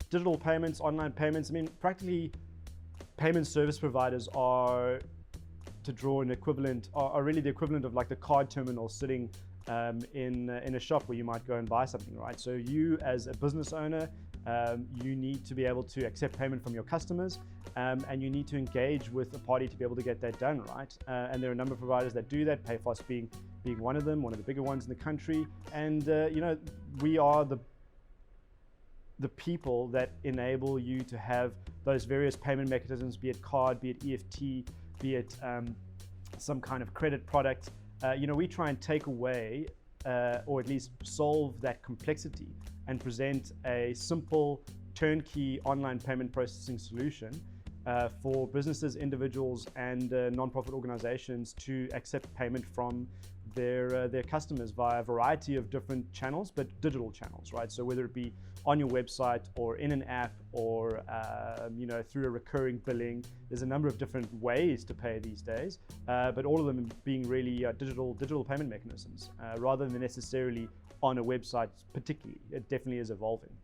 digital payments, online payments. I mean, practically payment service providers are, to draw an equivalent, are really the equivalent of like the card terminal sitting in a shop where you might go and buy something, right? So you as a business owner, you need to be able to accept payment from your customers, and you need to engage with a party to be able to get that done, right? And there are a number of providers that do that, PayFast being one of them, one of the bigger ones in the country. And you know, we are the people that enable you to have those various payment mechanisms, be it card, be it EFT, be it some kind of credit product. You know, we try and take away or at least solve that complexity and present a simple turnkey online payment processing solution for businesses, individuals, and non-profit organizations to accept payment from their customers via a variety of different channels, but digital channels, right? So whether it be on your website or in an app or you know, through a recurring billing, there's a number of different ways to pay these days, but all of them being really digital payment mechanisms rather than necessarily on a website particularly. It definitely is evolving.